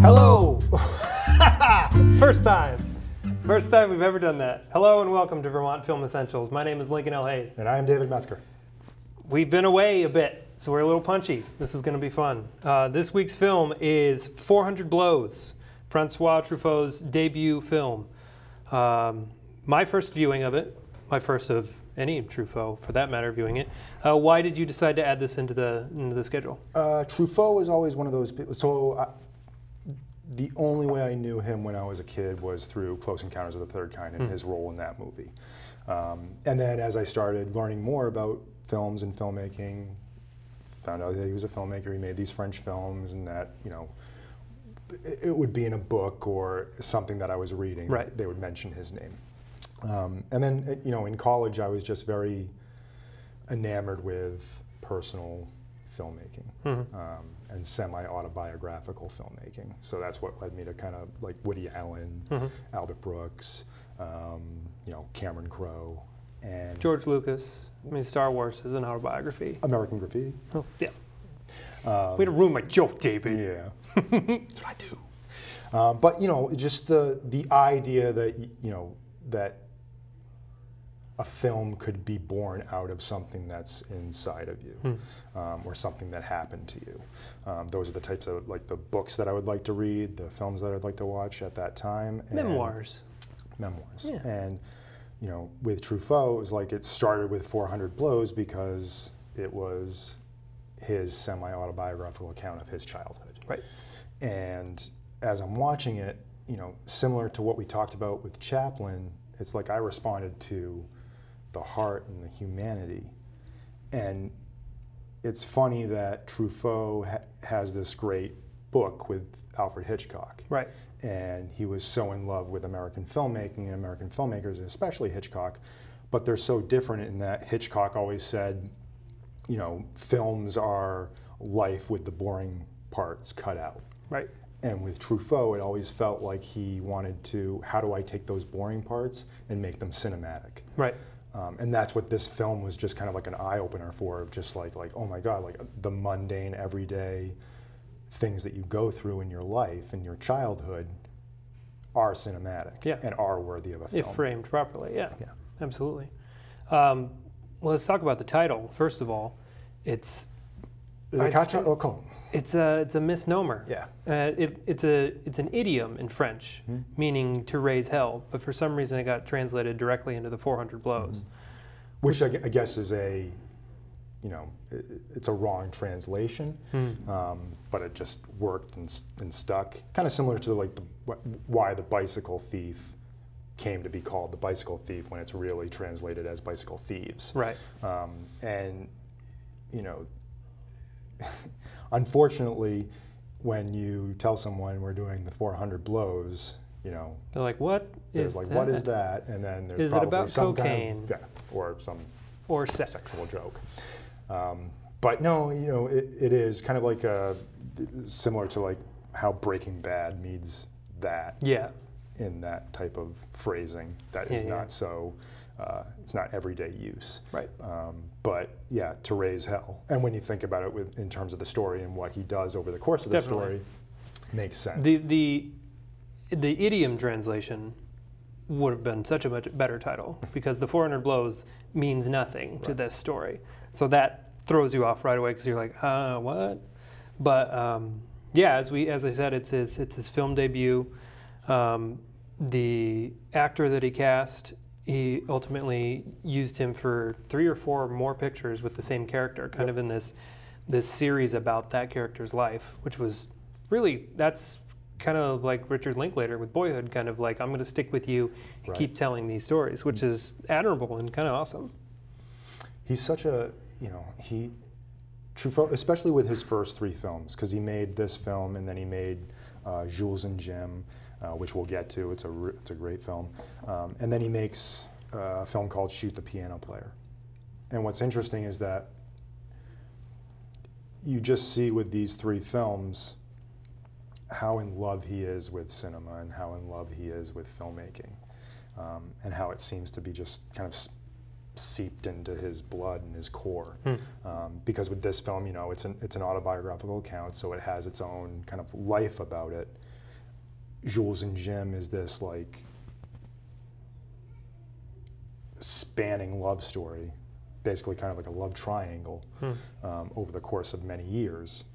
Hello! First time we've ever done that. Hello and welcome to Vermont Film Essentials. My name is Lincoln L. Hayes. And I am David Metzger. We've been away a bit, so we're a little punchy. This is going to be fun. This week's film is 400 Blows, Francois Truffaut's debut film. My first viewing of it, my first of any Truffaut, for that matter, viewing it. Why did you decide to add this into the schedule? Truffaut was always one of those people. So the only way I knew him when I was a kid was through Close Encounters of the Third Kind and his role in that movie. And then as I started learning more about films and filmmaking, found out that he was a filmmaker. He made these French films, and that, you know, it would be in a book or something that I was reading. Right. They would mention his name. And then, you know, in college, I was just very enamored with personal filmmaking and semi-autobiographical filmmaking. So that's what led me to kind of like Woody Allen, Albert Brooks, you know, Cameron Crowe, and George Lucas. I mean, Star Wars is an autobiography. American Graffiti. Oh, yeah. Way to ruin my joke, David. Yeah. That's what I do. But, you know, just the idea that, you know, that a film could be born out of something that's inside of you, or something that happened to you. Those are the types of, like, the books that I would like to read, the films that I'd like to watch at that time. Memoirs. Memoirs. Yeah. And, you know, with Truffaut, it was like it started with 400 Blows because it was his semi-autobiographical account of his childhood. Right. And as I'm watching it, you know, similar to what we talked about with Chaplin, it's like I responded to the heart and the humanity. And it's funny that Truffaut has this great book with Alfred Hitchcock. Right. And he was so in love with American filmmaking and American filmmakers, especially Hitchcock. But they're so different in that Hitchcock always said, you know, films are life with the boring parts cut out. Right. And with Truffaut, it always felt like he wanted to, how do I take those boring parts and make them cinematic? Right. And that's what this film was, just kind of like an eye-opener for, just like, oh my God, like the mundane, everyday things that you go through in your life, in your childhood, are cinematic, yeah, and are worthy of a film. If framed properly, yeah. Yeah. Absolutely. Well, let's talk about the title. First of all, it's It's a misnomer. Yeah. It's an idiom in French, meaning to raise hell, but for some reason it got translated directly into the 400 Blows. Which I guess is a, you know, it's a wrong translation, but it just worked and stuck. Kind of similar to like why the bicycle thief came to be called the bicycle thief when it's really translated as bicycle thieves. Right. And, you know, unfortunately, when you tell someone we're doing the 400 Blows, you know, they're like, "What is that? What is that?" And then there's is probably it about some cocaine? kind of, or some sex. sexual joke. But no, you know, it is kind of like similar to like how Breaking Bad means that. Yeah. In that type of phrasing, that is not so. It's not everyday use. Right. But yeah, to raise hell. And when you think about it in terms of the story and what he does over the course of the story, makes sense. The idiom translation would have been such a much better title, because the 400 Blows means nothing to this story. So that throws you off right away, because you're like, what? But yeah, as I said, it's his film debut. The actor that he cast, he ultimately used him for 3 or 4 more pictures with the same character, kind of in this series about that character's life, which was really, that's kind of like Richard Linklater with Boyhood, kind of like, I'm going to stick with you and keep telling these stories, which is admirable and kind of awesome. He's such a, you know, Truffaut, especially with his first 3 films, because he made this film and then he made Jules and Jim, which we'll get to. It's a great film. And then he makes a film called Shoot the Piano Player. And what's interesting is that you just see with these 3 films how in love he is with cinema and how in love he is with filmmaking, and how it seems to be just kind of seeped into his blood and his core. Because with this film, you know, it's an autobiographical account, so it has its own kind of life about it. Jules and Jim is this like spanning love story, basically kind of like a love triangle over the course of many years.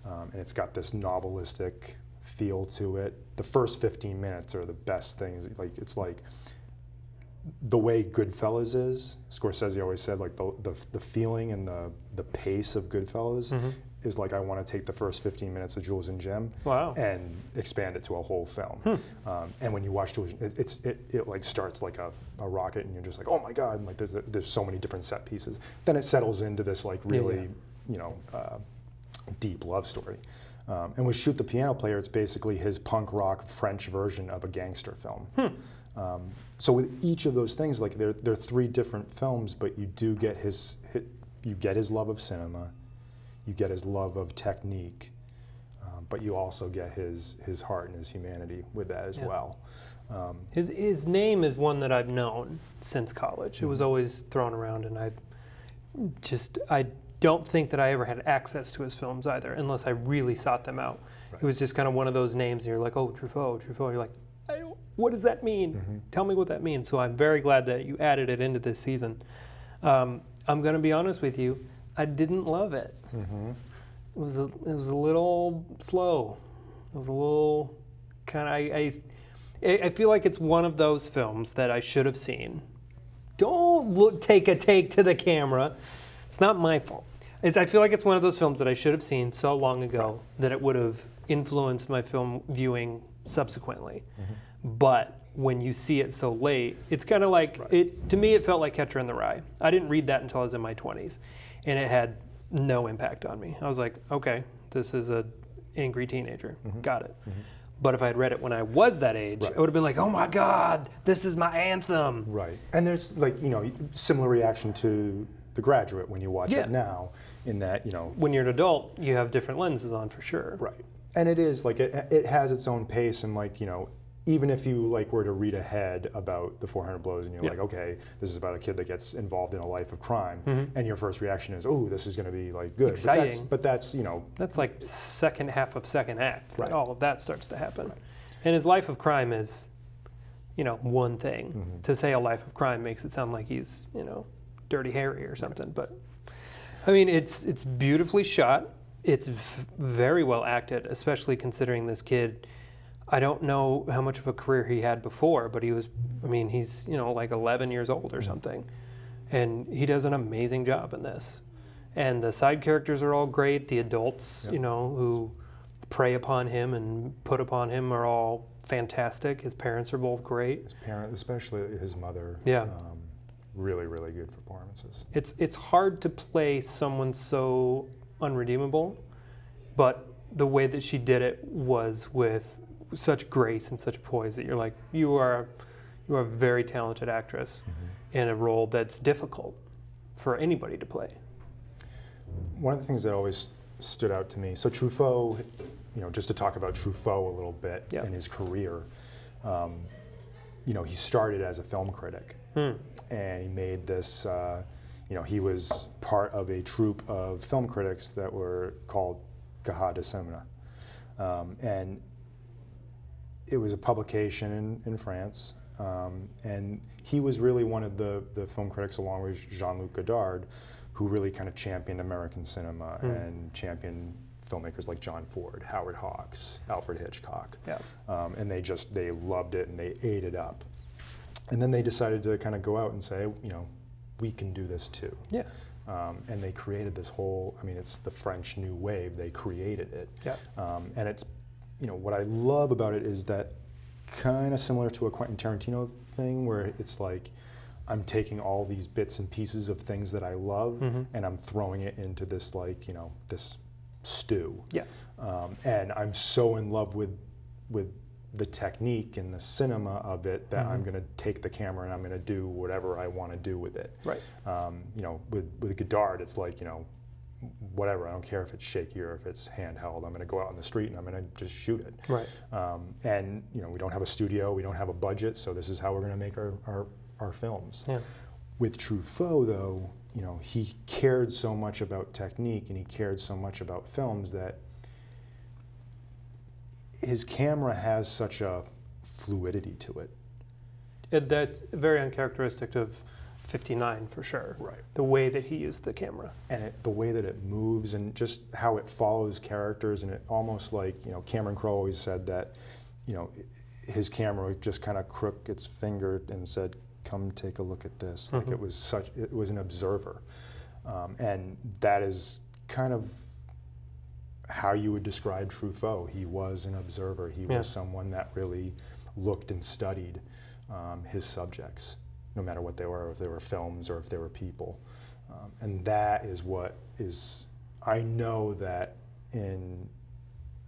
And it's got this novelistic feel to it. The first 15 minutes are the best things. Like, it's like the way Goodfellas is. Scorsese always said, like, the feeling and the pace of Goodfellas is like, I want to take the first 15 minutes of Jules and Jim and expand it to a whole film. And when you watch Jules, it like starts like a rocket, and you're just like, oh my God, and like there's so many different set pieces. Then it settles into this like really, you know, deep love story. And with Shoot the Piano Player, it's basically his punk rock French version of a gangster film. So with each of those things, like they're three different films, but you do get you get his love of cinema, you get his love of technique, but you also get his heart and his humanity with that as well. His name is one that I've known since college. It was always thrown around, and I don't think that I ever had access to his films either, unless I really sought them out. It was just kind of one of those names, and you're like, oh, Truffaut. You're like, what does that mean? Tell me what that means. So I'm very glad that you added it into this season. I'm going to be honest with you, I didn't love it. It was a little slow. It was a little kind of, I feel like it's one of those films that I should have seen. Don't take a take to the camera. It's not my fault. I feel like it's one of those films that I should have seen so long ago that it would have influenced my film viewing subsequently. But when you see it so late, it's kind of like, to me it felt like Catcher in the Rye. I didn't read that until I was in my 20s, and it had no impact on me. I was like, okay, this is an angry teenager. Got it. But if I had read it when I was that age, I would have been like, oh my God, this is my anthem. Right. And there's like, you know, similar reaction to The Graduate when you watch it now, in that, you know, when you're an adult, you have different lenses on for sure. Right. And it is like, it has its own pace, and like, you know, even if you like were to read ahead about the 400 Blows and you're like, okay, this is about a kid that gets involved in a life of crime, and your first reaction is, oh, this is going to be like good. Exciting. But that's, you know, that's like second half of second act. All of that starts to happen. And his life of crime is, you know, one thing. To say a life of crime makes it sound like he's, you know, Dirty Harry or something. But I mean, it's beautifully shot. It's very well acted, especially considering this kid. I don't know how much of a career he had before, but he was, I mean, he's, you know, like 11 years old or something. And he does an amazing job in this. And the side characters are all great. The adults, you know, who prey upon him and put upon him are all fantastic. His parents are both great. His parent, especially his mother, really, really good performances. It's hard to play someone so unredeemable, but the way that she did it was with such grace and such poise that you're like, you are a very talented actress in a role that's difficult for anybody to play. One of the things that always stood out to me, so Truffaut, you know, just to talk about Truffaut a little bit in his career, you know, he started as a film critic, and he made this, you know, he was part of a troupe of film critics that were called Cahiers de Cinéma, and it was a publication in France, and he was really one of the film critics, along with Jean-Luc Godard, who really kind of championed American cinema and championed filmmakers like John Ford, Howard Hawks, Alfred Hitchcock. And they loved it and they ate it up. And then they decided to kind of go out and say, you know, we can do this too. And they created this whole, I mean, it's the French New Wave, they created it. And it's, you know, what I love about it is that kind of similar to a Quentin Tarantino thing, where it's like, I'm taking all these bits and pieces of things that I love, and I'm throwing it into this, like, you know, this stew. And I'm so in love with the technique and the cinema of it that I'm going to take the camera and I'm going to do whatever I want to do with it. You know, with Godard, it's like, you know, whatever. I don't care if it's shaky or if it's handheld. I'm going to go out on the street and I'm going to just shoot it. Right. And we don't have a studio, we don't have a budget, so this is how we're going to make our films. Yeah. With Truffaut, though, he cared so much about technique and he cared so much about films that his camera has such a fluidity to it. That's very uncharacteristic of 59 for sure. Right. The way that he used the camera. And the way that it moves and just how it follows characters, and it almost like, Cameron Crowe always said that, his camera would just kind of crook its finger and said, come take a look at this. Like it was an observer. And that is kind of how you would describe Truffaut. He was an observer. He was someone that really looked and studied his subjects, no matter what they were, if they were films or if they were people. And that is what is, I know that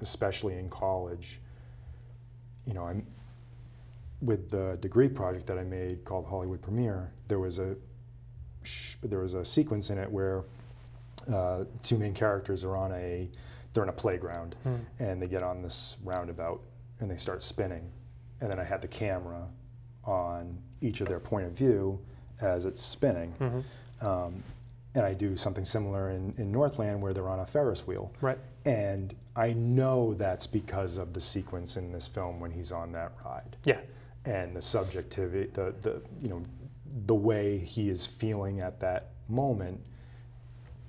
especially in college, I'm, with the degree project that I made called Hollywood Premiere, there was a sequence in it where two main characters are they're in a playground and they get on this roundabout and they start spinning. And then I had the camera on each of their point of view as it's spinning. And I do something similar in Northland where they're on a Ferris wheel. Right. And I know that's because of the sequence in this film when he's on that ride. Yeah. And the subjectivity, the way he is feeling at that moment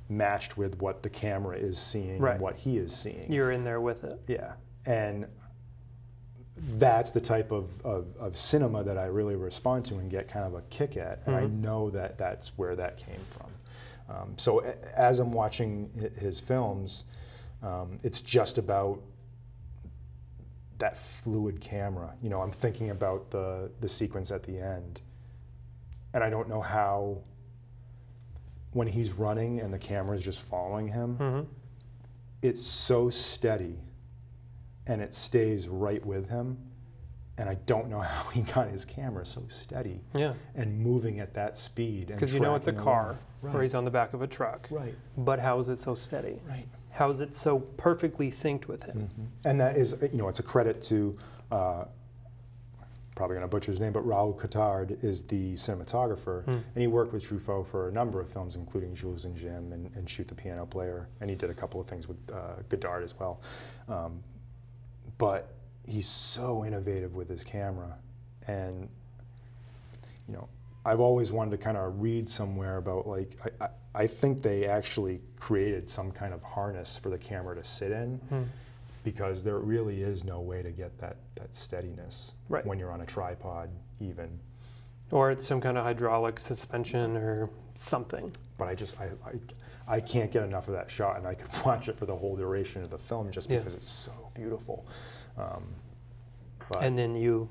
matched with what the camera is seeing and what he is seeing. You're in there with it. Yeah. And that's the type of cinema that I really respond to and get kind of a kick at. And I know that that's where that came from. So as I'm watching his films, it's just about that fluid camera. I'm thinking about the sequence at the end. And I don't know how, when he's running and the camera is just following him, it's so steady and it stays right with him. And I don't know how he got his camera so steady and moving at that speed. Because it's a car or he's on the back of a truck. Right. But how is it so steady? Right. How is it so perfectly synced with him? And that is, it's a credit to, probably going to butcher his name, but Raoul Cotard is the cinematographer. And he worked with Truffaut for a number of films, including Jules and Jim and Shoot the Piano Player. And he did a couple of things with Godard as well. But he's so innovative with his camera. And, I've always wanted to kind of read somewhere about, like, I think they actually created some kind of harness for the camera to sit in because there really is no way to get that steadiness when you're on a tripod even. Or it's some kind of hydraulic suspension or something. But I can't get enough of that shot, and I could watch it for the whole duration of the film just because it's so beautiful. And then you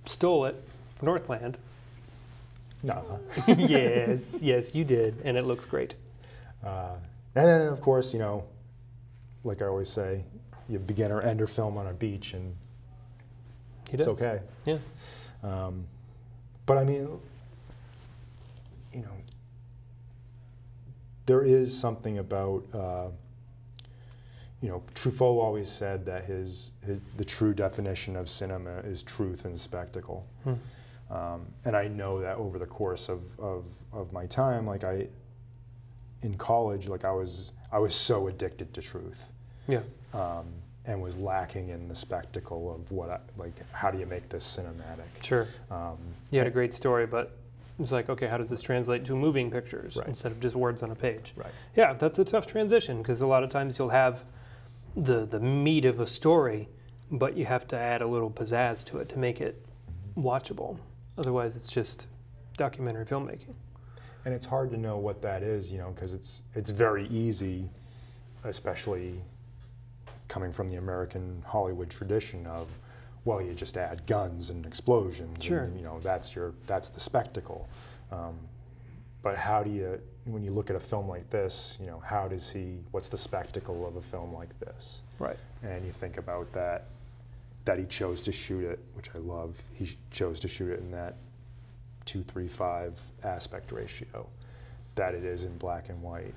stole it from Northland. No. Yes, you did, and it looks great. And then, of course, like I always say, you begin or end or film on a beach, and it's okay. Yeah. But I mean, there is something about, Truffaut always said that the true definition of cinema is truth and spectacle. And I know that over the course of my time, like in college, like I was so addicted to truth. Yeah. And was lacking in the spectacle of how do you make this cinematic? Sure. You had a great story, but it's like, okay, how does this translate to moving pictures instead of just words on a page? Right. Yeah, that's a tough transition because a lot of times you'll have the meat of a story, but you have to add a little pizzazz to it to make it watchable. Otherwise, it's just documentary filmmaking. And it's hard to know what that is, because it's very easy, especially coming from the American Hollywood tradition of, well, you just add guns and explosions, and that's the spectacle. But how do you, when you look at a film like this, what's the spectacle of a film like this? Right. And you think about that he chose to shoot it, which I love. He chose to shoot it in that 2:3:5 aspect ratio, that it is in black and white.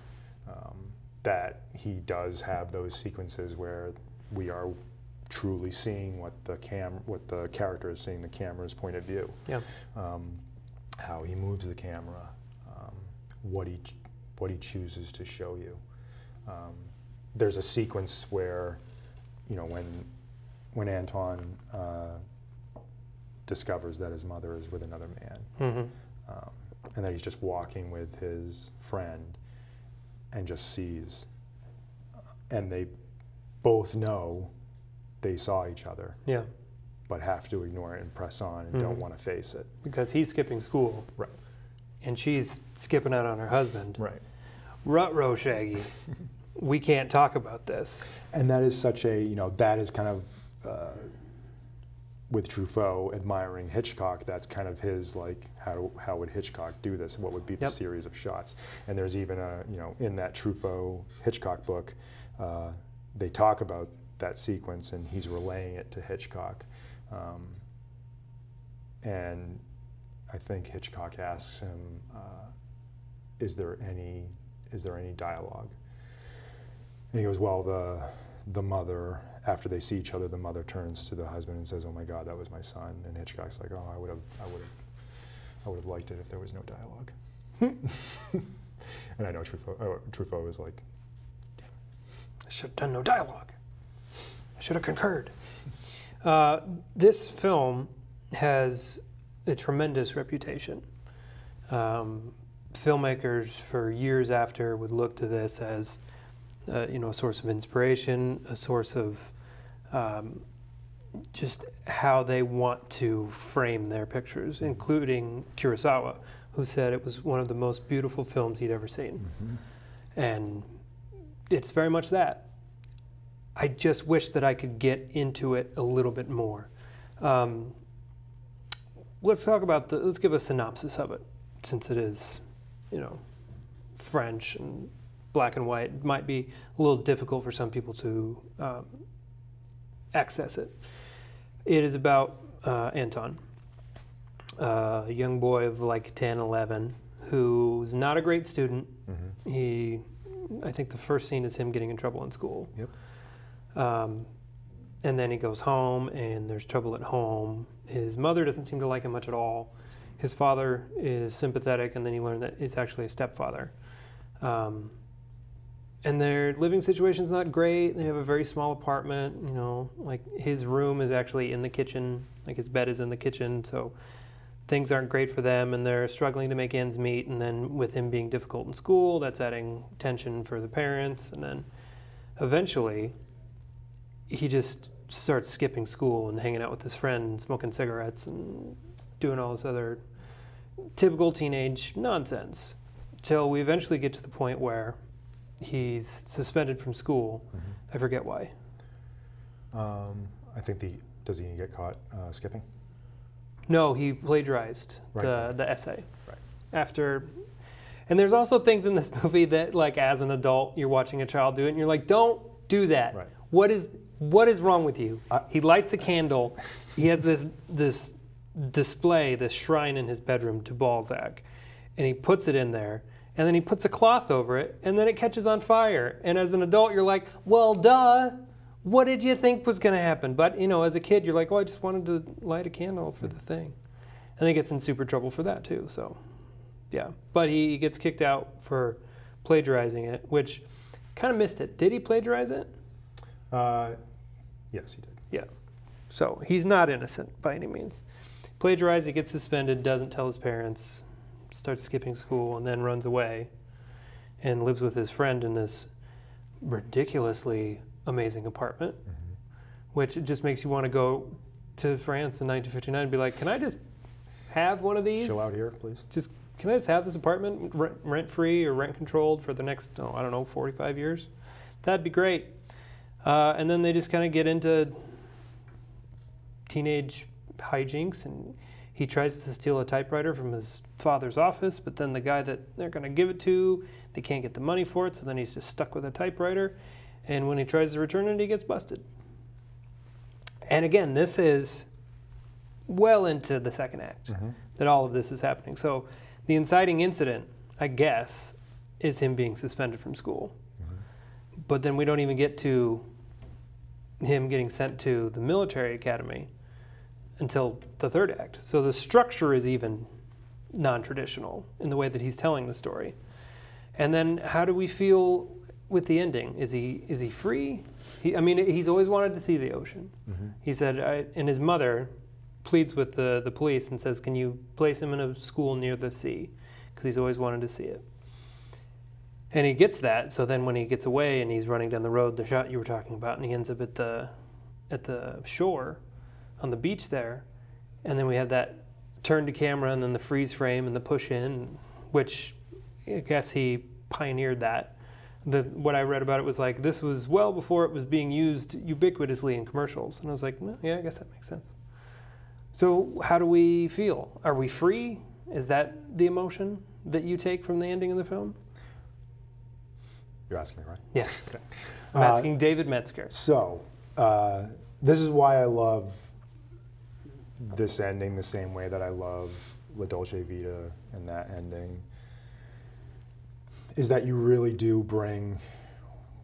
that he does have those sequences where we are truly seeing what the character is seeing, the camera's point of view. Yeah. How he moves the camera, what he chooses to show you. There's a sequence where, you know, when Anton discovers that his mother is with another man, and that he's just walking with his friend and just sees, and they both know they saw each other, but have to ignore it and press on and don't want to face it. Because he's skipping school. Right. And she's skipping out on her husband. Right. Ruh-roh, Shaggy. We can't talk about this. And that is such a, you know, that is kind of, with Truffaut admiring Hitchcock, that's kind of his, like, how would Hitchcock do this? What would be the series of shots? And there's even a, you know, in that Truffaut Hitchcock book, they talk about that sequence, and he's relaying it to Hitchcock. And I think Hitchcock asks him, is there any dialogue? And he goes, well, the mother, after they see each other, the mother turns to the husband and says, "Oh my God, that was my son." And Hitchcock's like, "Oh, I would have liked it if there was no dialogue." And I know Truffaut was like, I should have done no dialogue. I should have concurred. This film has a tremendous reputation. Filmmakers for years after would look to this as you know, a source of inspiration, a source of just how they want to frame their pictures, including Kurosawa, who said it was one of the most beautiful films he'd ever seen. And it's very much that. I just wish that I could get into it a little bit more. Let's give a synopsis of it, since it is, you know, French and black and white. It might be a little difficult for some people to access it. It is about Anton, a young boy of like 10, 11, who's not a great student. I think the first scene is him getting in trouble in school. And then he goes home, and there's trouble at home. His mother doesn't seem to like him much at all. His father is sympathetic, and then you learn that he's actually a stepfather. And their living situation's not great. They have a very small apartment, you know, like his room is actually in the kitchen, like his bed is in the kitchen, so things aren't great for them, and they're struggling to make ends meet. And then with him being difficult in school, that's adding tension for the parents. And then eventually, he just starts skipping school and hanging out with his friend and smoking cigarettes and doing all this other typical teenage nonsense, till we eventually get to the point where he's suspended from school. I forget why. I think does he get caught skipping? No, he plagiarized the essay. Right. After, and there's also things in this movie that, like, as an adult, you're watching a child do it, and you're like, don't do that. Right. What is wrong with you? He lights a candle. He has this display, this shrine in his bedroom to Balzac, and he puts it in there, and then he puts a cloth over it, and then it catches on fire. And as an adult, you're like, well, duh. What did you think was going to happen? But, you know, as a kid, you're like, oh, I just wanted to light a candle for the thing. And he gets in super trouble for that, too. So, yeah. But he gets kicked out for plagiarizing it, which kind of missed it. Did he plagiarize it? Yes, he did. Yeah. So he's not innocent by any means. Plagiarized, he gets suspended, doesn't tell his parents, starts skipping school, and then runs away and lives with his friend in this ridiculously amazing apartment, which just makes you want to go to France in 1959 and be like, can I just have one of these? Chill out here, please. Can I just have this apartment rent-free or rent-controlled for the next, I don't know, 45 years? That'd be great. And then they just kind of get into teenage hijinks, and he tries to steal a typewriter from his father's office, but then the guy that they're going to give it to, they can't get the money for it, so then he's just stuck with a typewriter. And when he tries to return it, he gets busted. And again, this is well into the second act that all of this is happening. So the inciting incident, I guess, is him being suspended from school. but then we don't even get to him getting sent to the military academy until the third act. So the structure is even non-traditional in the way that he's telling the story. And then how do we feel with the ending? Is he free? I mean, he's always wanted to see the ocean. Mm-hmm. He said, and his mother pleads with the police and says, can you place him in a school near the sea? Because he's always wanted to see it. And he gets that, so then when he gets away and he's running down the road, the shot you were talking about, and he ends up at the shore, on the beach there, and then we have that turn to camera and then the freeze frame and the push in, which I guess he pioneered that. What I read about it was like, this was well before it was being used ubiquitously in commercials. And I was like, well, yeah, I guess that makes sense. So how do we feel? Are we free? Is that the emotion that you take from the ending of the film? You're asking me, right? Yes. Okay. I'm asking David Metzger. So, this is why I love this ending the same way that I love La Dolce Vita and that ending, is that you really do bring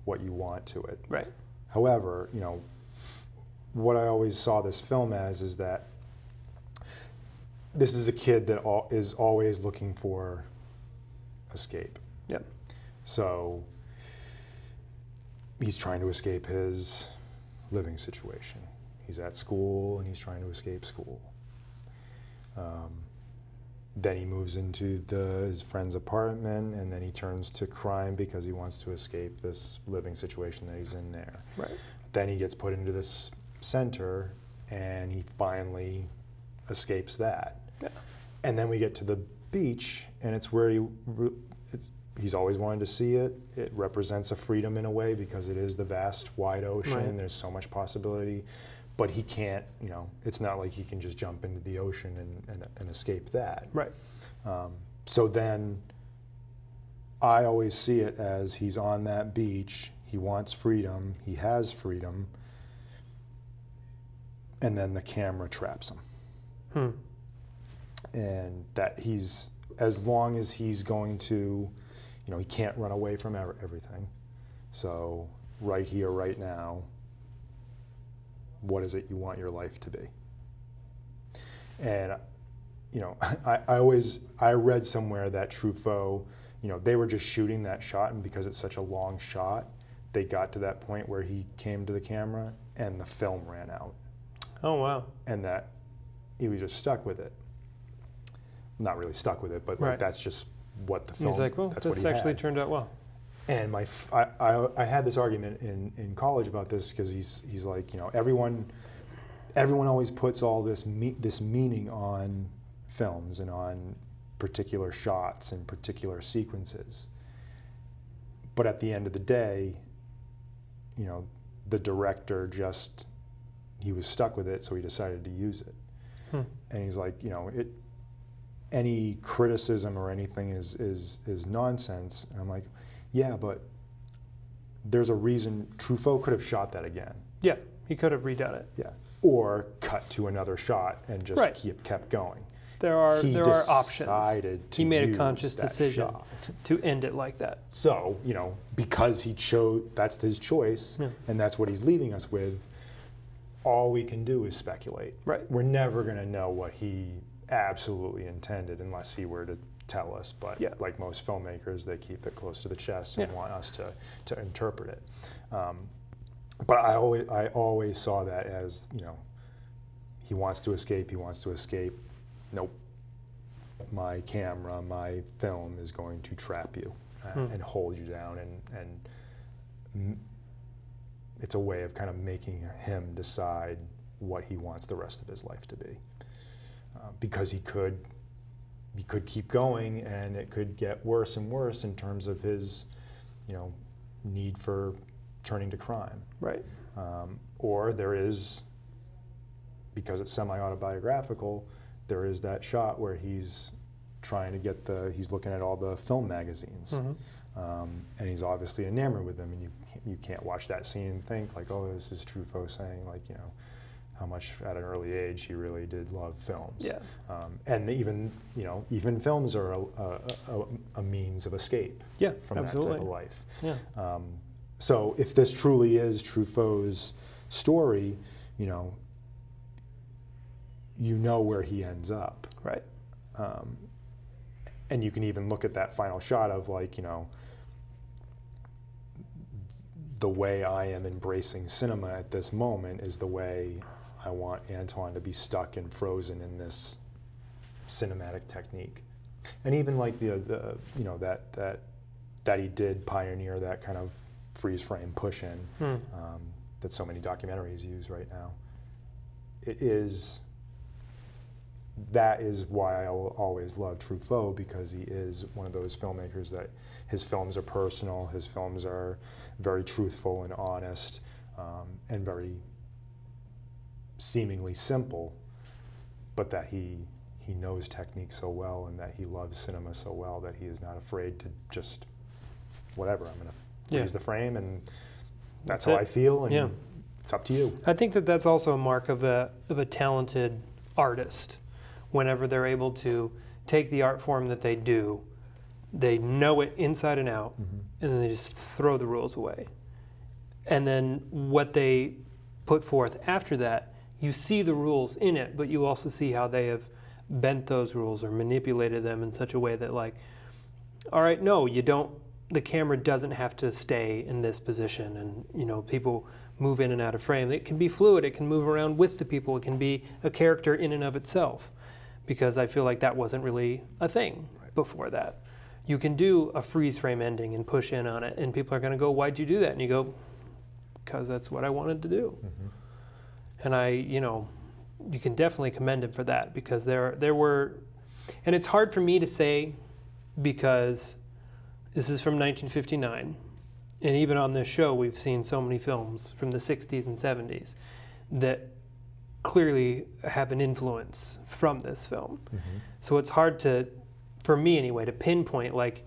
what you want to it. Right. However, you know, what I always saw this film as is that this is a kid that is always looking for escape. Yep. So he's trying to escape his living situation. He's at school and he's trying to escape school. Then he moves into his friend's apartment, and then he turns to crime because he wants to escape this living situation that he's in there. Right. Then he gets put into this center, and he finally escapes that. Yeah. And then we get to the beach, and it's where he's always wanted to see it. It represents a freedom in a way because it is the vast, wide ocean, Right. and there's so much possibility. But he can't, you know, it's not like he can just jump into the ocean and escape that. Right. So then I always see it as he's on that beach, he wants freedom, he has freedom, and then the camera traps him. And that he's, as long as he's going to, you know, he can't run away from everything. So right here, right now, what is it you want your life to be? And, you know, I read somewhere that Truffaut, you know, they were just shooting that shot, and because it's such a long shot, they got to that point where he came to the camera and the film ran out. Oh, wow. And that he was just stuck with it. Not really stuck with it, but Right. like, that's just what the film, He's like, well, that's what this he actually had. turned out well. And I had this argument in college about this because he's like, you know, everyone always puts all this meaning on films and on particular shots and particular sequences. But at the end of the day, you know, the director he was stuck with it, so he decided to use it. And he's like, you know, any criticism or anything is nonsense. And I'm like, yeah, but there's a reason. Truffaut could have shot that again. Yeah, he could have redone it. Yeah, or cut to another shot and just Right. kept going. There are options. Decided to He made a use conscious that decision shot. to end it like that. So, you know, because he chose, that's his choice, Yeah. and that's what he's leaving us with. All we can do is speculate. Right. We're never going to know what he absolutely intended unless he were to tell us. But Yeah. like most filmmakers, they keep it close to the chest and Yeah. want us to interpret it. But I always saw that as, you know, he wants to escape. He wants to escape. Nope. My camera, my film is going to trap you and hold you down, and it's a way of kind of making him decide what he wants the rest of his life to be, because he could keep going, and it could get worse and worse in terms of his, you know, need for turning to crime. Right. Or there is, because it's semi-autobiographical, there is that shot where he's trying to get he's looking at all the film magazines, and he's obviously enamored with them, and you can't watch that scene and think like, oh, this is Truffaut saying, like, you know, how much at an early age he really did love films. Yeah. And even, you know, even films are a means of escape Yeah, from absolutely. that type of life. Yeah. So if this truly is Truffaut's story, you know where he ends up. Right. And you can even look at that final shot of like, the way I am embracing cinema at this moment is the way I want Antoine to be stuck and frozen in this cinematic technique. And even like that he did pioneer that kind of freeze frame push in that so many documentaries use right now. That is why I will always love Truffaut, because he is one of those filmmakers that his films are personal, his films are very truthful and honest, and very seemingly simple, but that he knows technique so well and that he loves cinema so well that he is not afraid to just, whatever, I'm going to freeze the frame and that's how I feel, and it's up to you. I think that that's also a mark of a talented artist. Whenever they're able to take the art form that they do, they know it inside and out, and then they just throw the rules away. And then what they put forth after that, you see the rules in it, but you also see how they have bent those rules or manipulated them in such a way that, like, all right, no, you don't, the camera doesn't have to stay in this position, and people move in and out of frame. It can be fluid, it can move around with the people, it can be a character in and of itself, because I feel like that wasn't really a thing before that. You can do a freeze frame ending and push in on it, and people are going to go, why'd you do that? And you go, because that's what I wanted to do. And you can definitely commend him for that, because there were, and it's hard for me to say because this is from 1959, and even on this show we've seen so many films from the 60s and 70s that clearly have an influence from this film. So it's hard to, for me anyway, to pinpoint like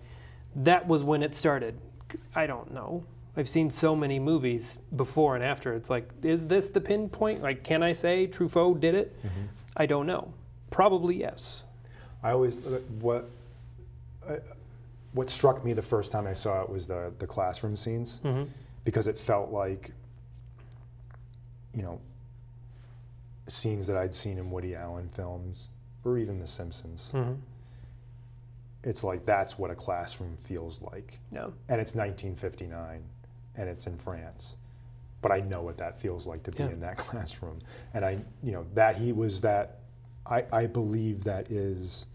that was when it started. 'Cause I don't know. I've seen so many movies before and after. It's like, is this the pinpoint? Like, can I say Truffaut did it? I don't know. Probably yes. I always, what struck me the first time I saw it was the classroom scenes, because it felt like, scenes that I'd seen in Woody Allen films or even The Simpsons. It's like that's what a classroom feels like. Yeah. And it's 1959 and it's in France. But I know what that feels like to be in that classroom. And I believe that is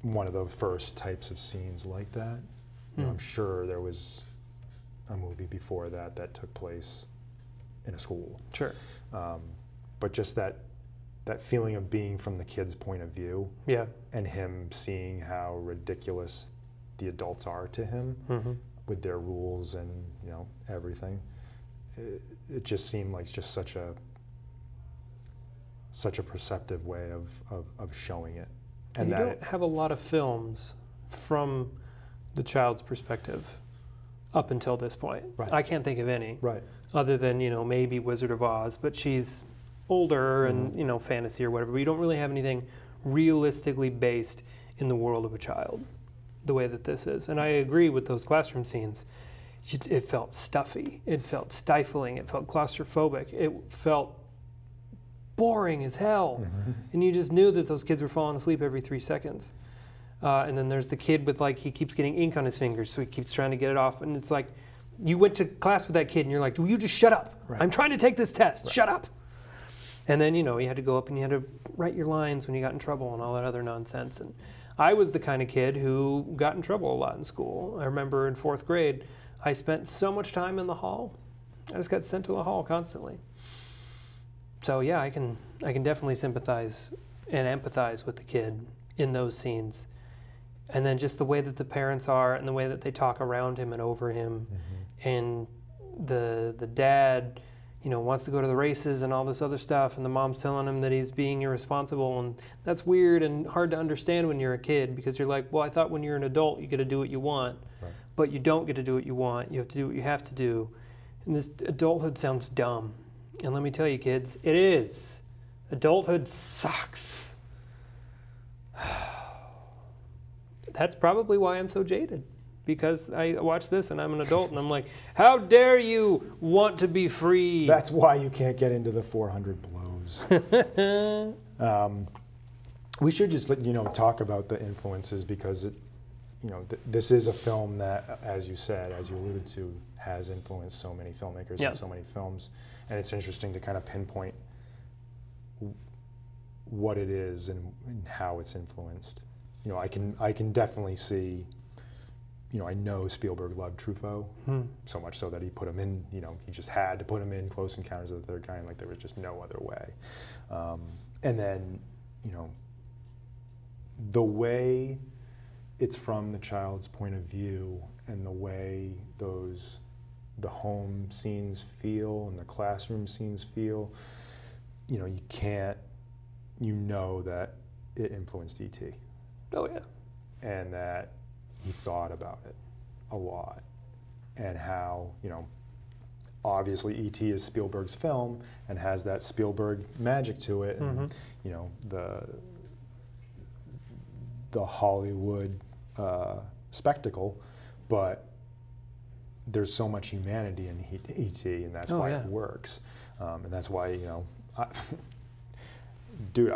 one of the first types of scenes like that. I'm sure there was a movie before that took place in a school. Sure. But just that feeling of being from the kid's point of view, and him seeing how ridiculous the adults are to him with their rules and everything. It just seemed like just such a perceptive way of showing it. And you don't have a lot of films from the child's perspective up until this point. Right. I can't think of any. Right. Other than, maybe Wizard of Oz, but she's older and, fantasy or whatever. But you don't really have anything realistically based in the world of a child the way that this is. And I agree with those classroom scenes. It felt stuffy. It felt stifling. It felt claustrophobic. It felt boring as hell. And you just knew that those kids were falling asleep every 3 seconds. And then there's the kid with, like, he keeps getting ink on his fingers, so he keeps trying to get it off. And it's like, you went to class with that kid and you're like, will you just shut up? Right. I'm trying to take this test. Shut up. And then, you had to go up and you had to write your lines when you got in trouble and all that other nonsense. And I was the kind of kid who got in trouble a lot in school. I remember in 4th grade, I spent so much time in the hall. I just got sent to the hall constantly. So yeah, I can definitely sympathize and empathize with the kid in those scenes. And then just the way that the parents are and the way that they talk around him and over him. And the dad, wants to go to the races and all this other stuff, and the mom's telling him that he's being irresponsible, and that's weird and hard to understand when you're a kid, because you're like, well, I thought when you're an adult you get to do what you want. But you don't get to do what you want. You have to do what you have to do. And this adulthood sounds dumb. And let me tell you, kids, it is. Adulthood sucks. That's probably why I'm so jaded, because I watched this and I'm an adult. And I'm like, how dare you want to be free? That's why you can't get into the 400 blows. We should just talk about the influences, because this is a film that, as you said, as you alluded to, has influenced so many filmmakers and so many films, and it's interesting to kind of pinpoint what it is and how it's influenced. I can definitely see. I know Spielberg loved Truffaut, so much so that he put him in. He just had to put him in Close Encounters of the Third Kind. Like, there was just no other way. And then, the way it's from the child's point of view, and the way the home scenes feel and the classroom scenes feel, you can't, that it influenced E.T. Oh yeah. And that he thought about it a lot, and how, obviously E.T. is Spielberg's film and has that Spielberg magic to it, and the Hollywood spectacle, but there's so much humanity in E.T., and that's why it works, and that's why dude,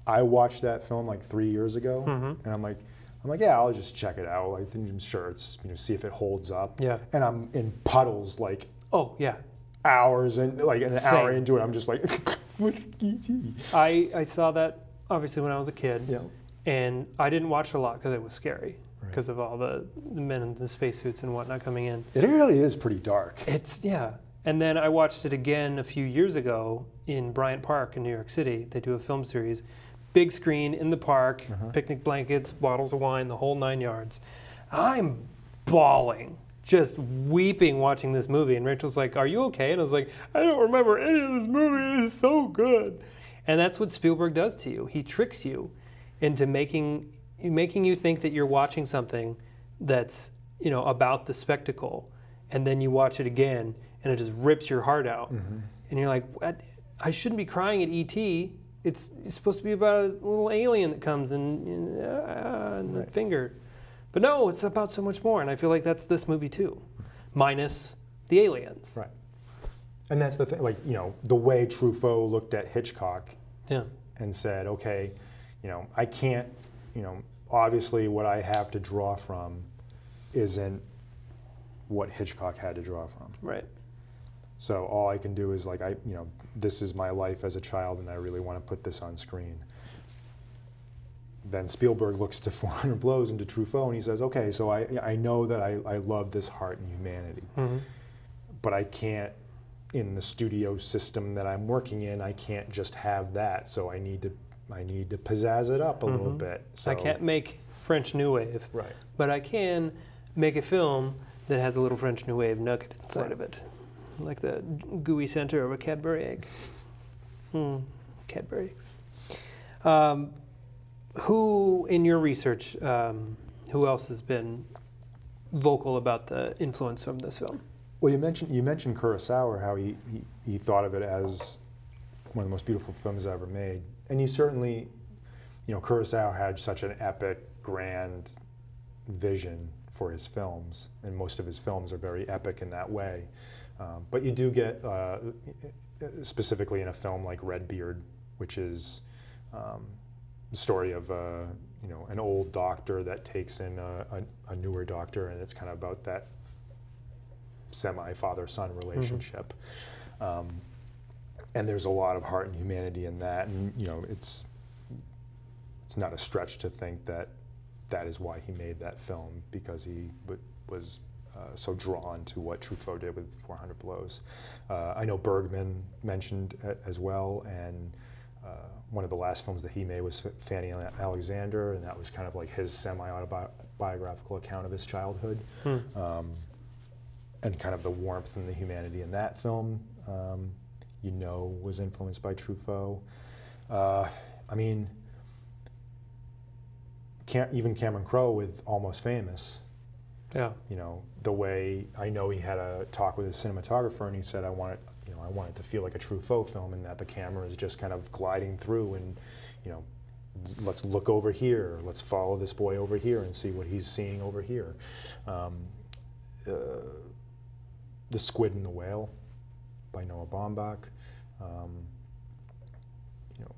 I watched that film like 3 years ago, and I'm like, yeah, I'll just check it out. Like, I'm sure it's, see if it holds up. Yeah. And I'm in puddles like, oh yeah, hours, and like an hour into it, I'm just like, with E.T. I saw that obviously when I was a kid. Yeah. And I didn't watch a lot because it was scary, because of all the men in the spacesuits and whatnot coming in. It really is pretty dark. Yeah. And then I watched it again a few years ago in Bryant Park in New York City. They do a film series, big screen in the park, picnic blankets, bottles of wine, the whole 9 yards. I'm bawling, just weeping watching this movie. And Rachel's like, are you okay? And I was like, I don't remember any of this movie. It is so good. And that's what Spielberg does to you. He tricks you into making you think that you're watching something that's, about the spectacle, and then you watch it again and it just rips your heart out. And you're like, what? I shouldn't be crying at E.T. It's supposed to be about a little alien that comes and the finger. But no, it's about so much more, and I feel like that's this movie too, minus the aliens. Right. And that's the thing, like, the way Truffaut looked at Hitchcock and said, okay, I can't, obviously what I have to draw from isn't what Hitchcock had to draw from. Right. So all I can do is, like, this is my life as a child, and I really want to put this on screen. Then Spielberg looks to 400 Blows and to Truffaut, and he says, okay, so I know that I love this heart and humanity, but I can't, in the studio system that I'm working in, I can't just have that, so I need to pizzazz it up a little bit. So I can't make French New Wave, but I can make a film that has a little French New Wave nugget inside of it, like the gooey center of a Cadbury egg. Cadbury eggs. Who, in your research, who else has been vocal about the influence from this film? Well, you mentioned Kurosawa, how he thought of it as one of the most beautiful films ever made. And you certainly, Kurosawa had such an epic, grand vision for his films, and most of his films are very epic in that way. But you do get, specifically in a film like Redbeard, which is the story of an old doctor that takes in a newer doctor, and it's kind of about that semi-father-son relationship. And there's a lot of heart and humanity in that, and it's not a stretch to think that that is why he made that film, because he was so drawn to what Truffaut did with 400 Blows. I know Bergman mentioned it as well, and one of the last films that he made was Fanny Alexander, and that was kind of like his semi-autobiographical account of his childhood, and kind of the warmth and the humanity in that film. Was influenced by Truffaut. I mean, even Cameron Crowe with Almost Famous. Yeah. The way, I know he had a talk with his cinematographer, and he said, I want it to feel like a Truffaut film, and that the camera is just kind of gliding through, and let's look over here, let's follow this boy over here and see what he's seeing over here. The Squid and the Whale by Noah Baumbach. You know,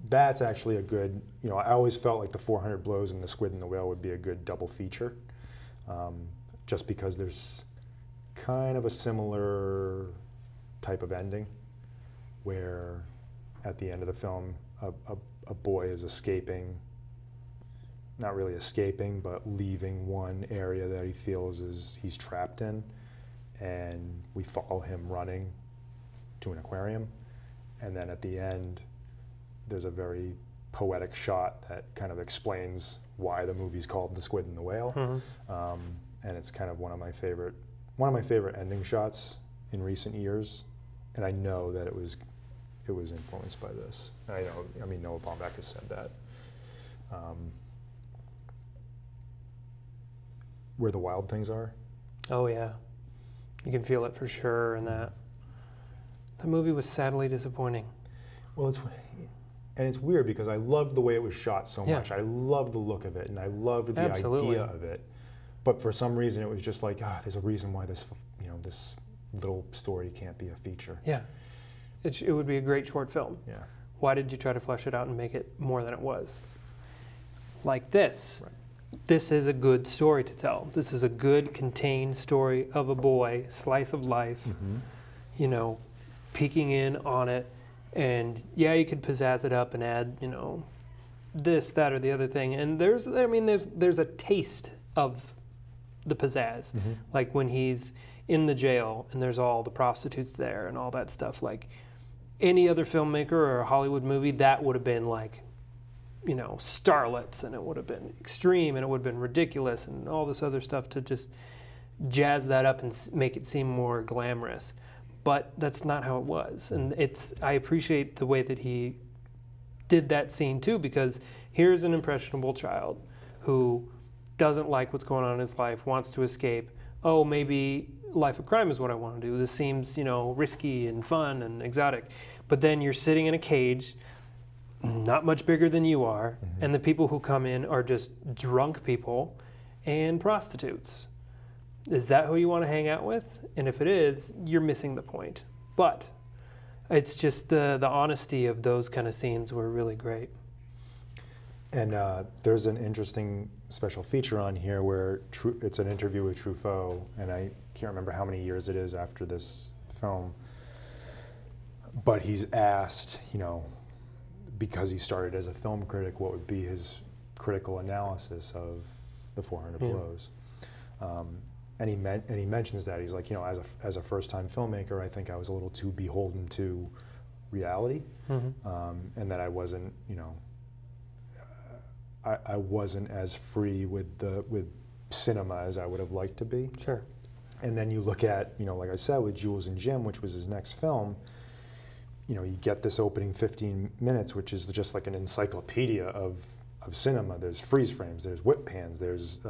that's actually a good, you know, I always felt like the 400 Blows and the Squid and the Whale would be a good double feature, just because there's kind of a similar type of ending where at the end of the film a boy is escaping, not really escaping, but leaving one area that he feels is he's trapped in, and we follow him running to an aquarium, and then at the end there's a very poetic shot that kind of explains why the movie's called The Squid and the Whale. And it's kind of one of my favorite ending shots in recent years, and I know that it was influenced by this. I mean, Noah Baumbach has said that. Where the Wild Things Are. Oh yeah, you can feel it for sure in that. The movie was sadly disappointing. Well, it's weird because I loved the way it was shot so much. I loved the look of it, and I loved the idea of it. But for some reason, it was just like, there's a reason why this, you know, this little story can't be a feature. Yeah, it would be a great short film. Yeah. Why did you try to flesh it out and make it more than it was? Like this. Right. This is a good story to tell. This is a good contained story of a boy, slice of life, you know, peeking in on it. And yeah, you could pizzazz it up and add, you know, this, that, or the other thing. And there's a taste of the pizzazz. Like when he's in the jail and there's all the prostitutes there and all that stuff. Like any other filmmaker or a Hollywood movie, that would have been like, you know, starlets, and it would have been extreme, and it would have been ridiculous, and all this other stuff to just jazz that up and make it seem more glamorous. But that's not how it was, and I appreciate the way that he did that scene too, because here's an impressionable child who doesn't like what's going on in his life, wants to escape. Oh, maybe life of crime is what I want to do. This seems, you know, risky and fun and exotic. But then you're sitting in a cage, not much bigger than you are, and the people who come in are just drunk people and prostitutes. Is that who you want to hang out with? And if it is, you're missing the point. But it's just the honesty of those kind of scenes were really great. And there's an interesting special feature on here where it's an interview with Truffaut, and I can't remember how many years it is after this film, but he's asked, you know, because he started as a film critic, what would be his critical analysis of the 400 Blows. And he mentions that he's like, you know, as a first-time filmmaker, I think I was a little too beholden to reality, and that I wasn't, you know, I wasn't as free with cinema as I would have liked to be. Sure. And then you look at, you know, like I said, with Jules and Jim, which was his next film, you know, you get this opening 15 minutes, which is just like an encyclopedia of cinema. There's freeze frames, there's whip pans, there's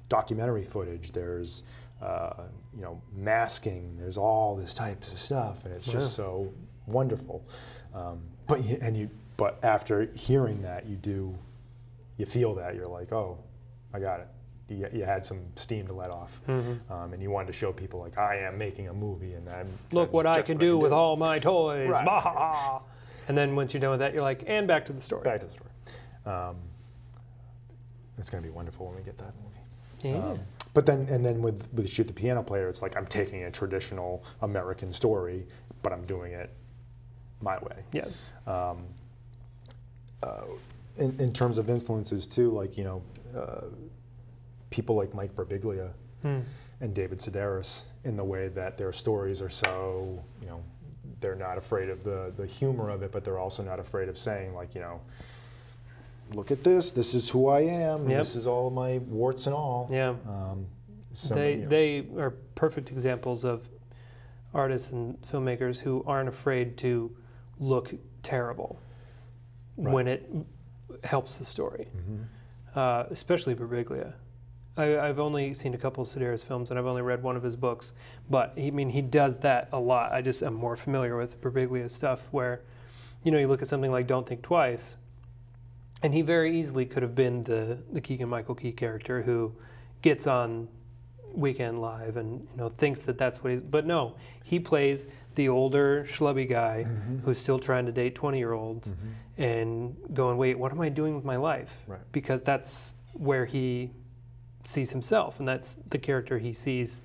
documentary footage, there's you know, masking, there's all this types of stuff, and it's just so wonderful. But after hearing that, you feel that you're like, oh, I got it. You had some steam to let off, and you wanted to show people like, I am making a movie, and look what I can do with all my toys. Right. Bah! And then once you're done with that, you're like, and back to the story. Back to the story. It's going to be wonderful when we get that movie. Yeah. But then with Shoot the Piano Player, it's like I'm taking a traditional American story, but I'm doing it my way. Yeah. In terms of influences too, like, you know, people like Mike Birbiglia and David Sedaris, in the way that their stories are so, you know, they're not afraid of the humor of it, but they're also not afraid of saying, like, you know, look at this is who I am, this is all my warts and all. Yeah. They are perfect examples of artists and filmmakers who aren't afraid to look terrible when it helps the story, especially Birbiglia. I've only seen a couple of Sedaris films, and I've only read one of his books, but he does that a lot. I just am more familiar with Birbiglia's stuff, where, you know, you look at something like Don't Think Twice, And he very easily could have been the Keegan-Michael Key character who gets on Weekend Live and thinks that that's what he's. But no, he plays the older schlubby guy who's still trying to date 20-year-olds and going, wait, what am I doing with my life? Right. Because that's where he sees himself, and that's the character he sees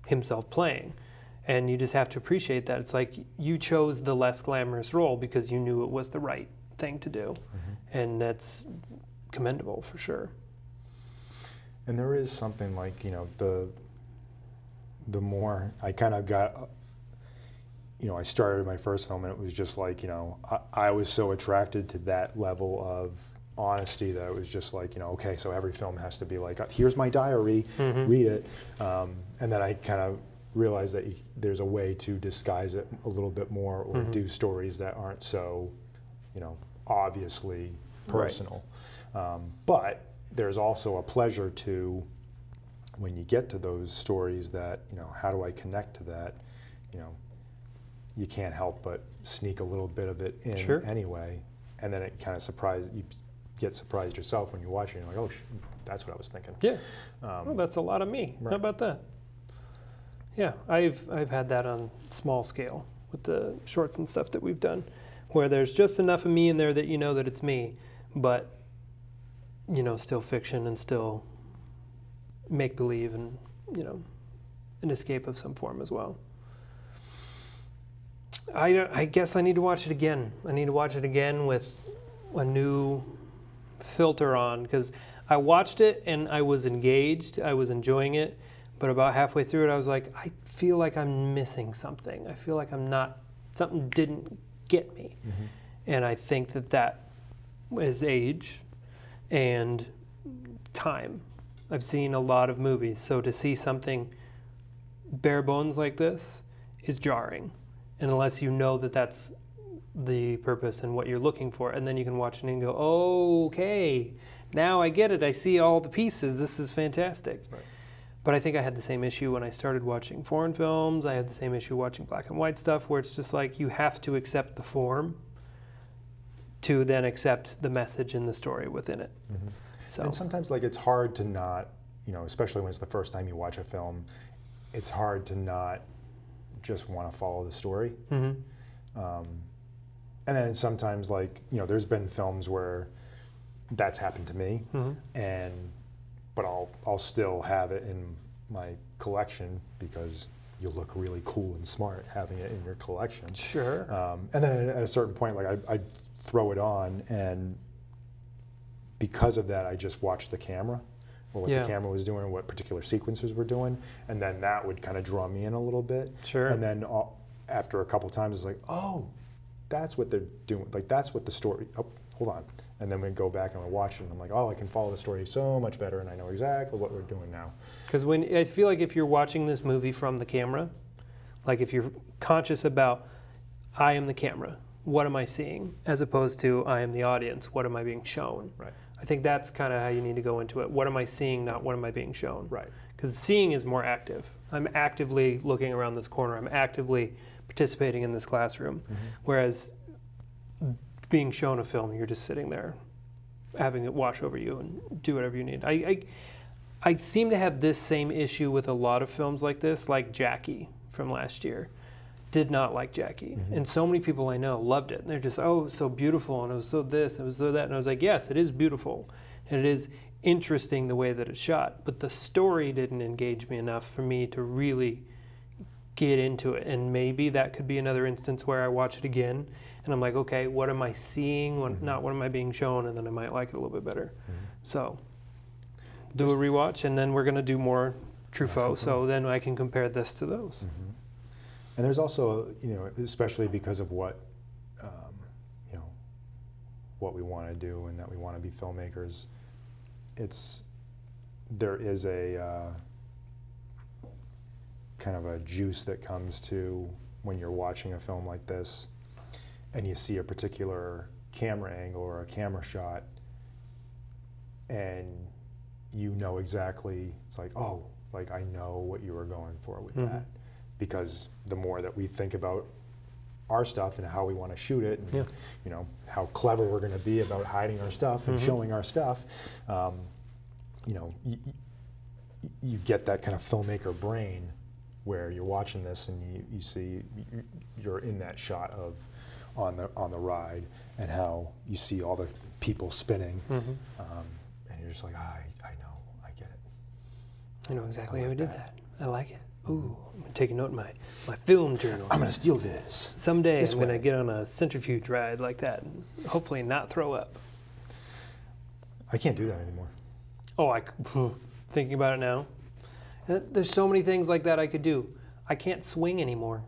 himself playing. And you just have to appreciate that. It's like you chose the less glamorous role because you knew it was the right thing to do. And that's commendable for sure. And there is something like, the more I kind of got, I started my first film and it was just like, I was so attracted to that level of honesty that it was just like, okay, so every film has to be like, here's my diary, read it. And then I kind of realized that there's a way to disguise it a little bit more or do stories that aren't so, obviously personal. Right. But there's also a pleasure to when you get to those stories that, how do I connect to that? You can't help but sneak a little bit of it in anyway. And then it kind of you get surprised yourself when you watch it and you're like, oh, that's what I was thinking. Yeah. Well, that's a lot of me. Right. How about that? Yeah, I've had that on small scale with the shorts and stuff that we've done, where there's just enough of me in there that you know that it's me, but still fiction and still make believe and an escape of some form as well. I guess I need to watch it again. I need to watch it again with a new filter on, because I watched it and I was engaged, I was enjoying it, but about halfway through it I was like, I feel like I'm missing something. I feel like something didn't get me. And I think that is age and time. I've seen a lot of movies, so to see something bare bones like this is jarring. And unless you know that that's the purpose and what you're looking for, and then you can watch it and go, oh, okay, now I get it. I see all the pieces. This is fantastic. Right. But I think I had the same issue when I started watching foreign films. I had the same issue watching black and white stuff, where it's just like you have to accept the form to then accept the message and the story within it. So. And sometimes it's hard to not, especially when it's the first time you watch a film, it's hard to not just want to follow the story. And then sometimes there's been films where that's happened to me, but I'll still have it in my collection because you look really cool and smart having it in your collection. Sure. And then at a certain point, I'd throw it on, and because of that, I just watched the camera, or what the camera was doing, what particular sequences were doing, and then that would kind of draw me in a little bit. Sure. And then after a couple times, it's like, oh, that's what they're doing. That's what the story. Oh, hold on. And then we go back and we watch it, and I'm like, oh, I can follow the story so much better, and I know exactly what we're doing now. Because I feel like if you're watching this movie from the camera, like if you're conscious about, I am the camera, what am I seeing, as opposed to I am the audience, what am I being shown? Right. I think that's kind of how you need to go into it. What am I seeing, not what am I being shown? Right. Because seeing is more active. I'm actively looking around this corner. I'm actively participating in this classroom. Whereas being shown a film, you're just sitting there, having it wash over you and do whatever you need. I seem to have this same issue with a lot of films like this, like Jackie from last year. Did not like Jackie. And so many people I know loved it. And they're just, oh, it was so beautiful, and it was so this, it was so that. And I was like, yes, it is beautiful. And it is interesting the way that it's shot. But the story didn't engage me enough for me to really get into it. And maybe that could be another instance where I watch it again and I'm like, okay, what am I seeing? Not what am I being shown? And then I might like it a little bit better. So do a rewatch, and then we're going to do more Truffaut. So then I can compare this to those. And there's also, especially because of what, what we want to do and that we want to be filmmakers, there is a kind of a juice that comes to when you're watching a film like this and you see a particular camera angle or a camera shot and you know exactly, it's like, oh, I know what you were going for with that. Because the more that we think about our stuff and how we want to shoot it, and Yeah. you know, how clever we're going to be about hiding our stuff and showing our stuff. You know, you get that kind of filmmaker brain where you're watching this and you see you're in that shot of on the ride, and how you see all the people spinning, and you're just like, I know, I get it. I know exactly how we did that. I like it. Ooh, I'm gonna take a note in my film journal. I'm gonna steal this. Someday this I'm way. gonna get on a centrifuge ride like that and hopefully not throw up. I can't do that anymore. Oh, thinking about it now. There's so many things like that I could do. I can't swing anymore.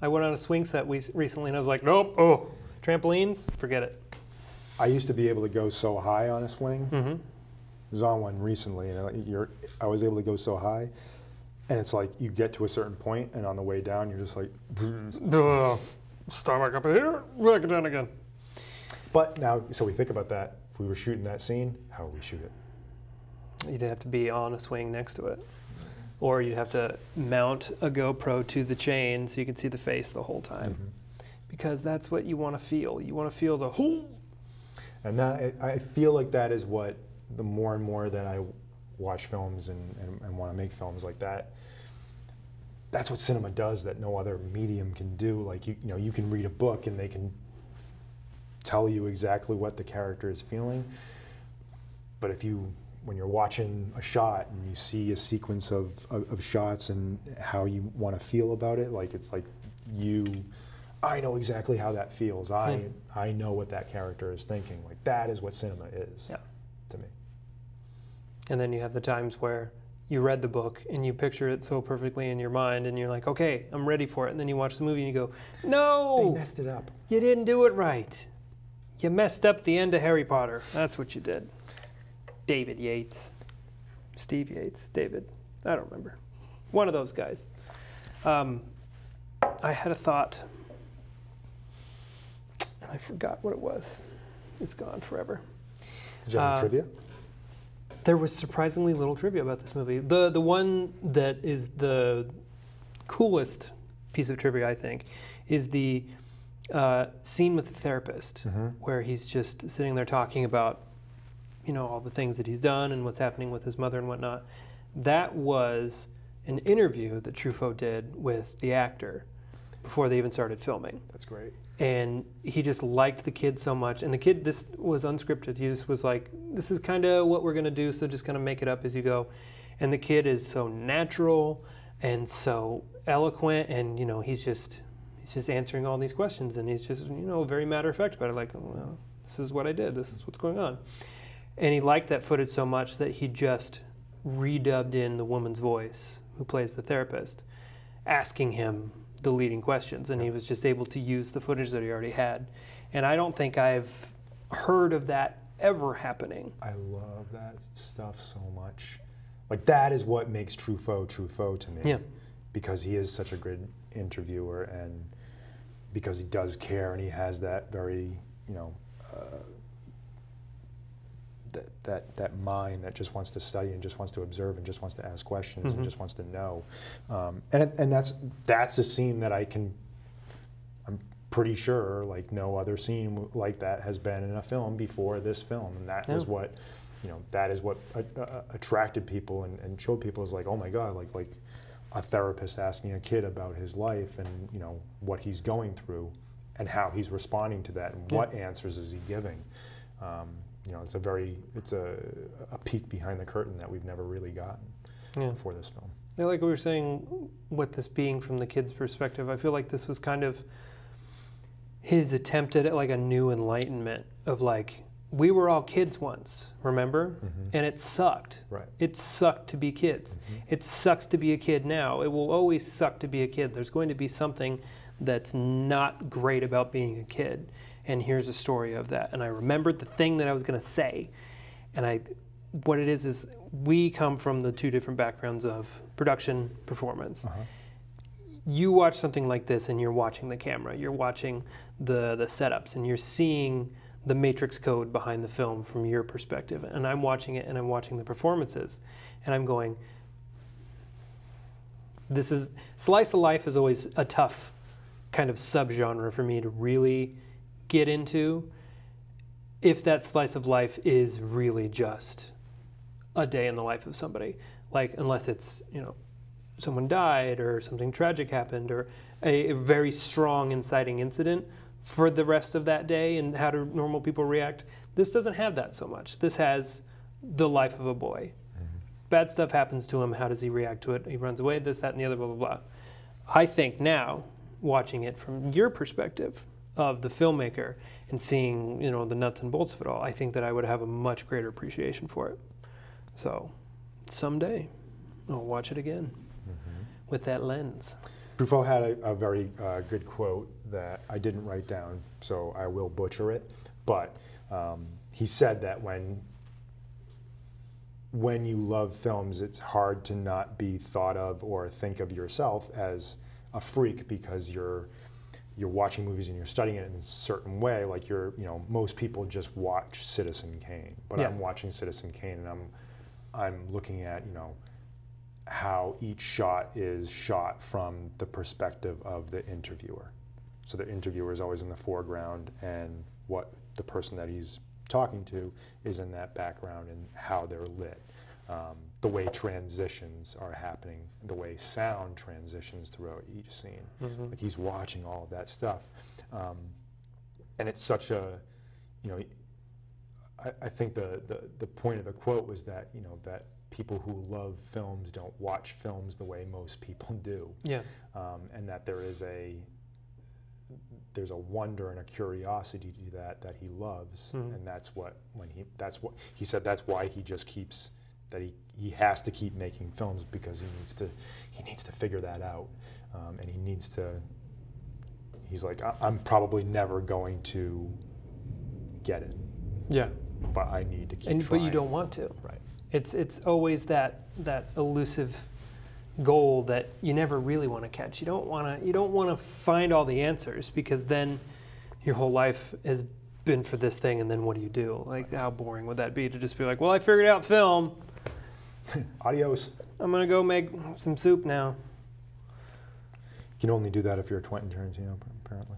I went on a swing set recently and I was like, nope, trampolines, forget it. I used to be able to go so high on a swing. I was on one recently, and I was able to go so high, and it's like you get to a certain point, and on the way down, you're just like, stomach up here, back it down again. But now, so we think about that. If we were shooting that scene, how would we shoot it? You'd have to be on a swing next to it. Or you'd have to mount a GoPro to the chain so you can see the face the whole time. Because that's what you want to feel. You want to feel the whole. And that, I feel like that is what, the more and more that I watch films and want to make films like that, that's what cinema does that no other medium can do. Like, you know, you can read a book and they can tell you exactly what the character is feeling. But when you're watching a shot and you see a sequence of shots and how you want to feel about it, like, it's like I know exactly how that feels. I know what that character is thinking. Like, that is what cinema is to me. And then you have the times where you read the book and you picture it so perfectly in your mind and you're like, okay, I'm ready for it. And then you watch the movie and you go, no! They messed it up. You didn't do it right. You messed up the end of Harry Potter. That's what you did. David Yates. Steve Yates. David. I don't remember. One of those guys. I had a thought. And I forgot what it was. It's gone forever. Did you have any trivia? There was surprisingly little trivia about this movie. The one that is the coolest piece of trivia, I think, is the scene with the therapist, where he's just sitting there talking about, you know, all the things that he's done and what's happening with his mother and whatnot. That was an interview that Truffaut did with the actor before they even started filming. That's great. And he just liked the kid so much. And the kid, this was unscripted. He just was like, this is kind of what we're going to do, so just kind of make it up as you go. And the kid is so natural and so eloquent, and, you know, he's just answering all these questions, and he's just, you know, very matter of fact about it, like, well, this is what I did, this is what's going on. And he liked that footage so much that he just redubbed in the woman's voice who plays the therapist, asking him the leading questions, and he was just able to use the footage that he already had. And I don't think I've heard of that ever happening. I love that stuff so much. Like, that is what makes Truffaut to me. Yeah. Because he is such a good interviewer, and because he does care, and he has that very, you know, that mind that just wants to study and just wants to observe and just wants to ask questions and just wants to know. And that's a scene that I'm pretty sure, like, no other scene like that has been in a film before this film, and that was what, you know, that is what attracted people and showed people, is like, oh my God, like a therapist asking a kid about his life and, you know, what he's going through and how he's responding to that and what answers is he giving. You know, it's a peek behind the curtain that we've never really gotten for this film. Yeah, like we were saying, with this being from the kid's perspective, I feel like this was kind of his attempt at like a new enlightenment of, like, we were all kids once, remember? And it sucked. Right. It sucked to be kids. It sucks to be a kid now. It will always suck to be a kid. There's going to be something that's not great about being a kid. And here's a story of that. And I remembered the thing that I was going to say. And what it is we come from the two different backgrounds of production, performance. You watch something like this and you're watching the camera, you're watching the setups, and you're seeing the matrix code behind the film from your perspective. And I'm watching it and I'm watching the performances. And I'm going, slice of life is always a tough kind of subgenre for me to really get into if that slice of life is really just a day in the life of somebody. Like, unless it's, you know, someone died or something tragic happened or a very strong inciting incident for the rest of that day and how do normal people react. This doesn't have that so much. This has the life of a boy. Bad stuff happens to him. How does he react to it? He runs away, this, that, and the other, blah, blah, blah. I think now, watching it from your perspective of the filmmaker and seeing, you know, the nuts and bolts of it all, I think that I would have a much greater appreciation for it. So someday I'll watch it again with that lens. Truffaut had a very good quote that I didn't write down, so I will butcher it. But he said that when you love films, it's hard to not be thought of or think of yourself as a freak because you're watching movies and you're studying it in a certain way. Like you know, most people just watch Citizen Kane, but I'm watching Citizen Kane and I'm looking at, you know, how each shot is shot from the perspective of the interviewer. So the interviewer is always in the foreground and what the person that he's talking to is in that background and how they're lit. The way transitions are happening, the way sound transitions throughout each scene. Like he's watching all of that stuff. And it's such a, you know, I think the point of the quote was that, you know, that people who love films don't watch films the way most people do. Yeah. And that there's a wonder and a curiosity to that he loves, and that's what he said. That's why he just keeps that he has to keep making films because he needs to figure that out, and he's like, I'm probably never going to get it. Yeah. But I need to keep trying. But you don't want to. Right. It's always that elusive goal that you never really want to catch. You don't want to find all the answers because then your whole life has been for this thing, and then what do you do? Like, how boring would that be to just be like, well, I figured out film. Adios. I'm gonna go make some soup now. You can only do that if you're a Quentin Tarantino, apparently.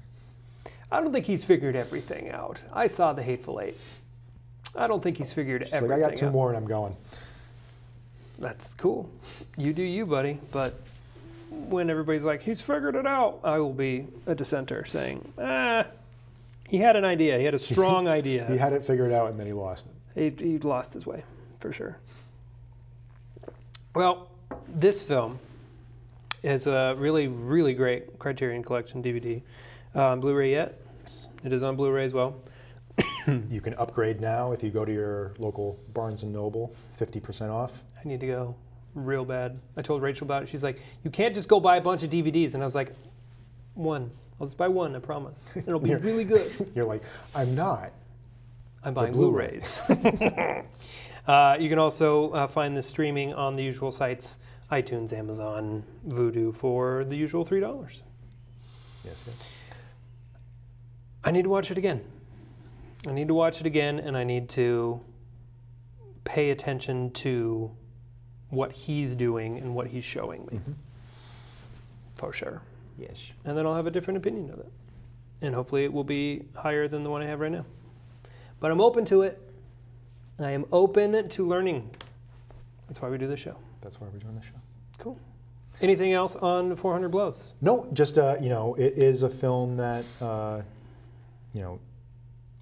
I don't think he's figured everything out. I saw The Hateful Eight. I don't think he's figured everything out. Like, I got two more and I'm going. That's cool. You do you, buddy. But when everybody's like, he's figured it out, I will be a dissenter saying, he had an idea. He had a strong idea. He had it figured out and then he lost it. He lost his way, for sure. Well, this film is a really, really great Criterion Collection DVD. Blu-ray yet? Yes. It is on Blu-ray as well. You can upgrade now if you go to your local Barnes & Noble, 50% off. I need to go real bad. I told Rachel about it. She's like, you can't just go buy a bunch of DVDs. And I was like, one. I'll just buy one, I promise. It'll be really good. You're like, I'm not. I'm buying Blu-rays. You can also find this streaming on the usual sites, iTunes, Amazon, Vudu, for the usual $3. Yes, yes. I need to watch it again. I need to watch it again, and I need to pay attention to what he's doing and what he's showing me. For sure. Yes. And then I'll have a different opinion of it. And hopefully it will be higher than the one I have right now. But I'm open to it. I am open to learning. That's why we do this show. That's why we're doing this show. Cool. Anything else on 400 Blows? No, just, you know, it is a film that, you know,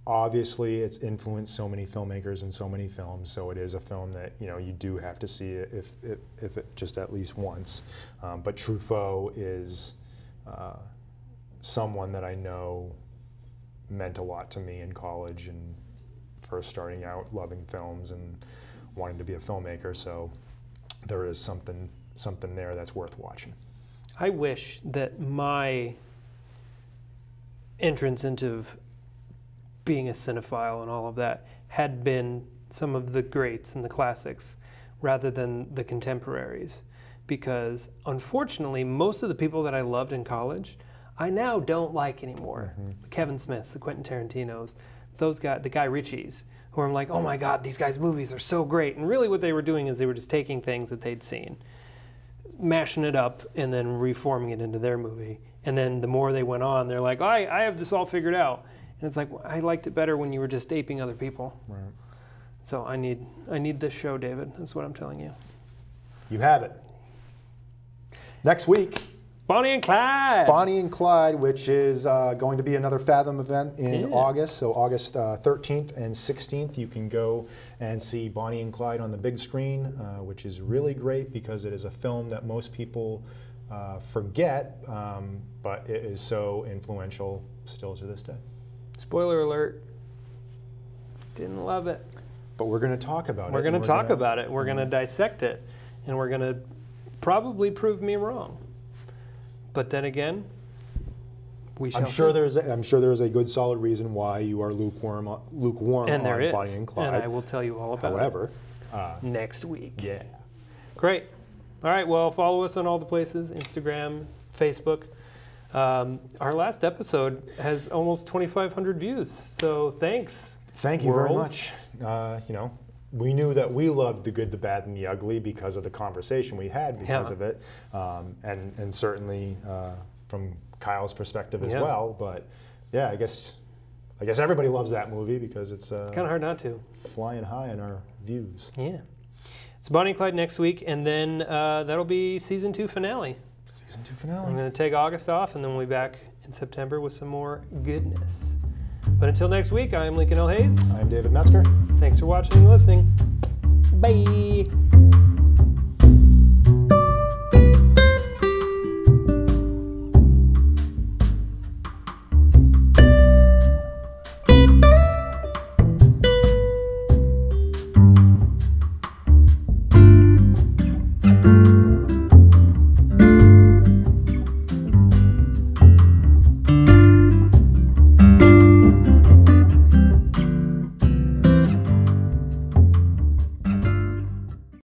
obviously it's influenced so many filmmakers and so many films, so it is a film that, you know, you do have to see it if it just at least once. But Truffaut is someone that I know meant a lot to me in college and first starting out loving films and wanting to be a filmmaker, so there is something there that's worth watching. I wish that my entrance into being a cinephile and all of that had been some of the greats and the classics rather than the contemporaries, because unfortunately most of the people that I loved in college I now don't like anymore. The Kevin Smiths, the Quentin Tarantinos, those guys, the Guy Ritchies, who I'm like, oh my God, these guys' movies are so great. And really what they were doing is they were just taking things that they'd seen, mashing it up, and then reforming it into their movie. And then the more they went on, they're like, I have this all figured out. And it's like, well, I liked it better when you were just aping other people. Right. So I need this show, David. That's what I'm telling you. You have it. Next week, Bonnie and Clyde. Bonnie and Clyde, which is going to be another Fathom event in August. So August 13th and 16th, you can go and see Bonnie and Clyde on the big screen, which is really great because it is a film that most people forget, but it is so influential still to this day. Spoiler alert. Didn't love it. But we're going to talk about it. We're going to talk about it. We're going to dissect it. And we're going to probably prove me wrong. But then again, we shall I'm sure there is a good solid reason why you are lukewarm on Bonnie and Clyde. And I will tell you all about it next week. Yeah. Great. All right, well, follow us on all the places, Instagram, Facebook. Our last episode has almost 2,500 views, so thanks. Thank you very much. You know, we knew that we loved the good, the bad, and the ugly because of the conversation we had because of it, and certainly from Kyle's perspective as well. But yeah, I guess everybody loves that movie because it's kind of hard not to. Flying high in our views. Yeah. It's Bonnie and Clyde next week, and then that'll be season 2 finale. Season 2 finale. I'm going to take August off, and then we'll be back in September with some more goodness. But until next week, I'm Lincoln L. Hayes. I'm David Metzger. Thanks for watching and listening. Bye.